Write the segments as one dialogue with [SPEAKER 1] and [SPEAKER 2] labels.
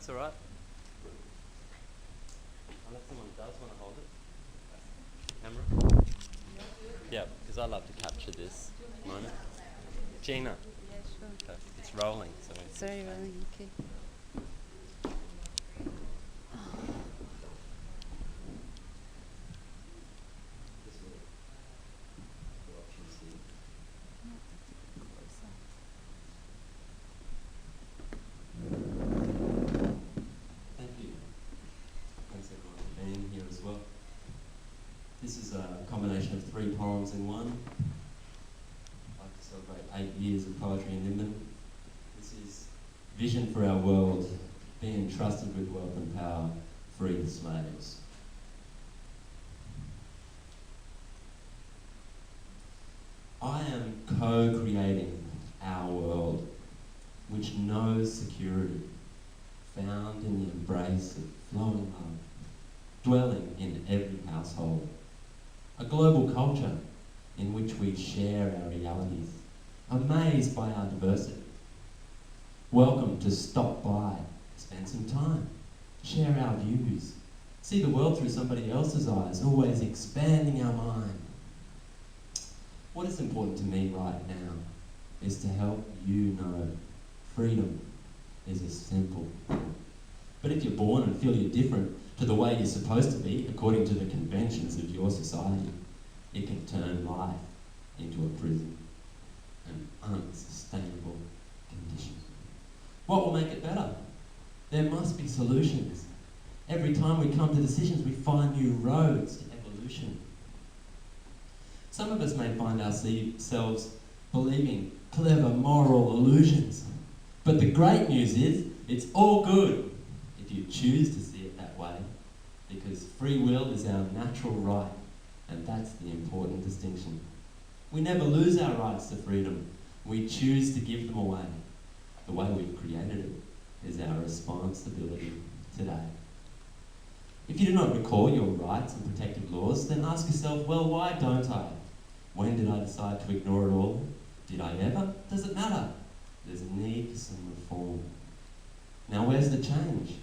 [SPEAKER 1] That's all right. Unless someone does want to hold it. Camera? Yeah, because I love to capture this moment. Gina.
[SPEAKER 2] Yeah, sure.
[SPEAKER 1] Okay. It's rolling, so
[SPEAKER 2] Sorry, rolling, okay.
[SPEAKER 1] Thank you. Thanks everyone for being here as well. This is a combination of 3 poems in one. I'd like to celebrate 8 years of poetry in Nimbin. This is vision for our world, being entrusted with wealth and power, free the slaves. I am co-creating our world, which knows security, found in the embrace of flowing love, dwelling in every household. A global culture in which we share our realities, amazed by our diversity. Welcome to stop by, spend some time, share our views, see the world through somebody else's eyes, always expanding our mind. What is important to me right now is to help you know freedom is a simple thing. But if you're born and feel you're different to the way you're supposed to be, according to the conventions of your society, it can turn life into a prison, an unsustainable condition. What will make it better? There must be solutions. Every time we come to decisions, we find new roads to evolution. Some of us may find ourselves believing clever moral illusions. But the great news is, it's all good if you choose to see it that way, because free will is our natural right, and that's the important distinction. We never lose our rights to freedom. We choose to give them away. The way we've created it is our responsibility today. If you do not recall your rights and protective laws, then ask yourself, well, why don't I? When did I decide to ignore it all? Did I ever? Does it matter? There's a need for some reform. Now where's the change?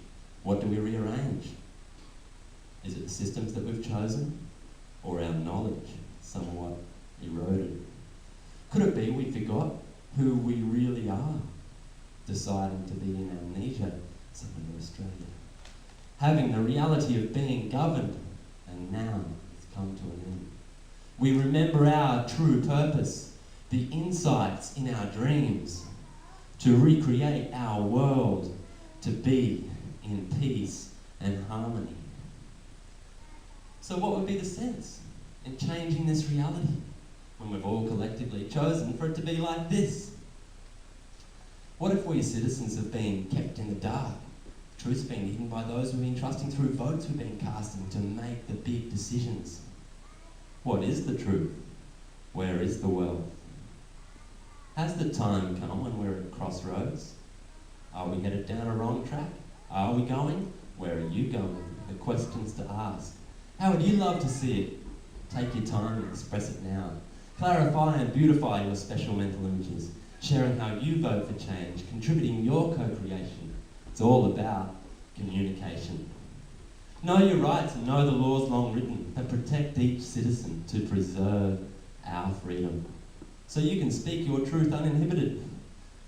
[SPEAKER 1] What do we rearrange? Is it the systems that we've chosen? Or our knowledge somewhat eroded? Could it be we forgot who we really are, deciding to be in amnesia somewhere in Australia? Having the reality of being governed, and now it's come to an end. We remember our true purpose, the insights in our dreams, to recreate our world, to be in peace and harmony. So what would be the sense in changing this reality when we've all collectively chosen for it to be like this? What if we citizens have been kept in the dark? Truth's been hidden by those we've been trusting through votes we've been casting to make the big decisions. What is the truth? Where is the wealth? Has the time come when we're at crossroads? Are we headed down a wrong track? Are we going? Where are you going? The questions to ask. How would you love to see it? Take your time and express it now. Clarify and beautify your special mental images, sharing how you vote for change, contributing your co-creation. It's all about communication. Know your rights and know the laws long written that protect each citizen to preserve our freedom. So you can speak your truth uninhibited.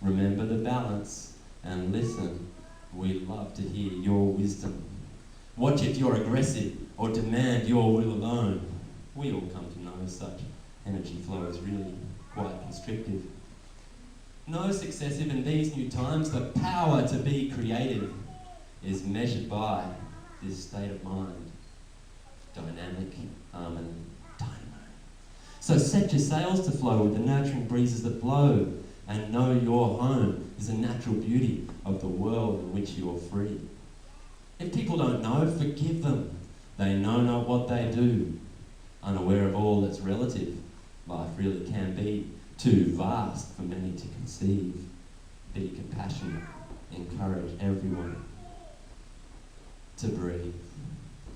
[SPEAKER 1] Remember the balance and listen. We'd love to hear your wisdom. Watch if you're aggressive or demand your will alone. We all come to know such energy flow is really quite constrictive. Know successive in these new times, the power to be creative is measured by this state of mind. Dynamic, harmony, dynamo. So set your sails to flow with the nurturing breezes that blow, and know your home is a natural beauty of the world in which you're free. If people don't know, forgive them. They know not what they do. Unaware of all that's relative, life really can be too vast for many to conceive. Be compassionate, encourage everyone to breathe.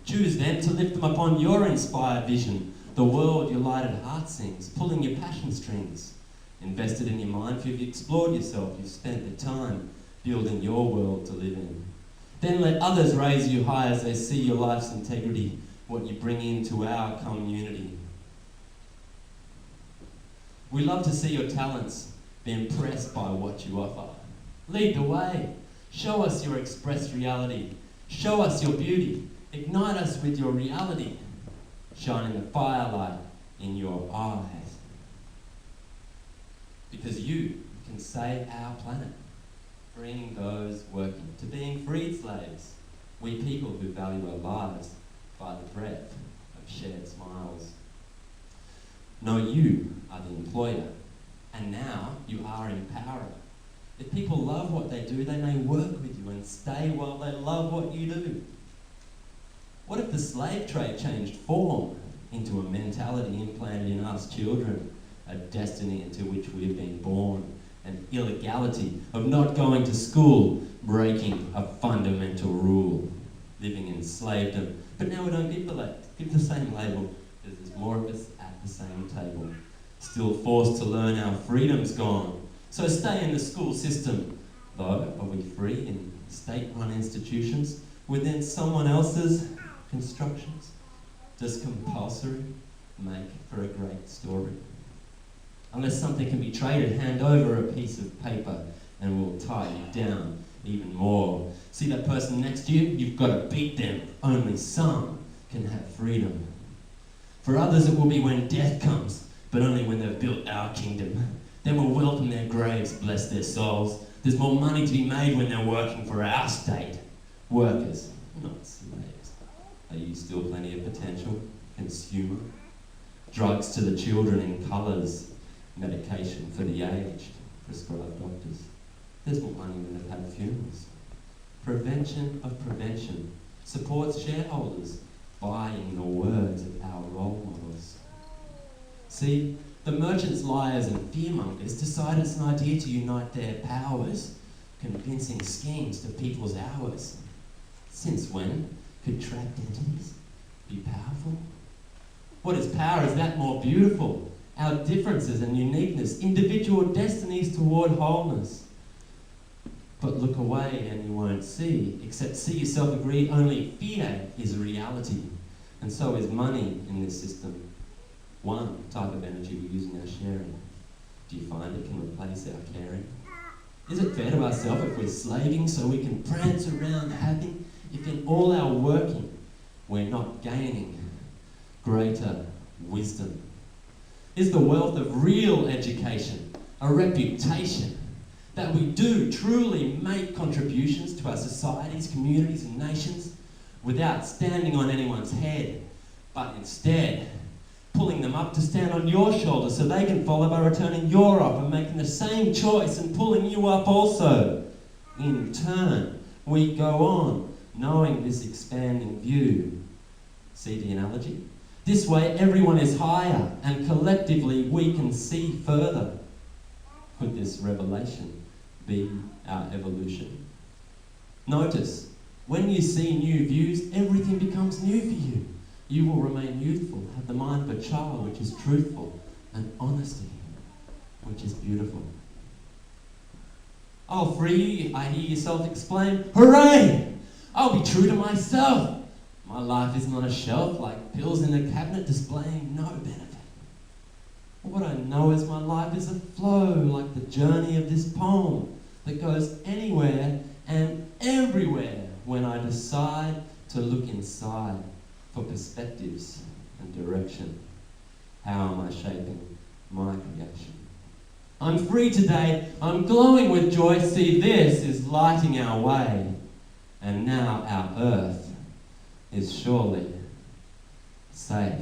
[SPEAKER 1] Choose then to lift them upon your inspired vision, the world your lighted heart sings, pulling your passion strings. Invested in your mind, for you've explored yourself, you've spent the time building your world to live in. Then let others raise you high as they see your life's integrity, what you bring into our community. We love to see your talents, be impressed by what you offer. Lead the way. Show us your expressed reality. Show us your beauty. Ignite us with your reality. Shining the firelight in your eyes. Because you can save our planet, freeing those working to being freed slaves. We people who value our lives by the breadth of shared smiles. No, you are the employer, and now you are empowerer. If people love what they do, they may work with you and stay while they love what you do. What if the slave trade changed form into a mentality implanted in us children, a destiny into which we have been born, an illegality of not going to school, breaking a fundamental rule, living in slavedom. But now we don't give the same label, because there's more of us at the same table, still forced to learn our freedom's gone. So stay in the school system, though, are we free in state-run institutions within someone else's constructions? Does compulsory make for a great story? Unless something can be traded, hand over a piece of paper and we'll tie you down even more. See that person next to you? You've got to beat them. Only some can have freedom. For others it will be when death comes, but only when they've built our kingdom. Then we'll welcome their graves, bless their souls. There's more money to be made when they're working for our state. Workers, not slaves. Are you still plenty of potential? Consumer? Drugs to the children in colours. Medication for the aged. Prescribed doctors. There's more money when they've had funerals. Prevention of prevention. Supports shareholders. Buying the words of our role models. See, the merchants, liars and fearmongers decided it's an idea to unite their powers, convincing schemes to people's hours. Since when could trapped entities be powerful? What is power is that more beautiful? Our differences and uniqueness, individual destinies toward wholeness. But look away and you won't see, except see yourself agree only fear is reality. And so is money in this system. One type of energy we use in our sharing. Do you find it can replace our caring? Is it fair to ourselves if we're slaving so we can prance around having, if in all our working we're not gaining greater wisdom? Is the wealth of real education a reputation that we do truly make contributions to our societies, communities and nations without standing on anyone's head, but instead pulling them up to stand on your shoulders so they can follow by returning your offer, making the same choice and pulling you up also? In turn, we go on, knowing this expanding view. See the analogy? This way everyone is higher and collectively we can see further. Could this revelation be our evolution? Notice, when you see new views, everything becomes new for you. You will remain youthful, have the mind of a child which is truthful, and honesty which is beautiful. I'll free you, I hear yourself exclaim, hooray! I'll be true to myself. My life isn't on a shelf like pills in a cabinet displaying no benefit. What I know is my life is a flow like the journey of this poem that goes anywhere and everywhere when I decide to look inside for perspectives and direction. How am I shaping my creation? I'm free today, I'm glowing with joy. See, this is lighting our way. And now our earth is surely safe.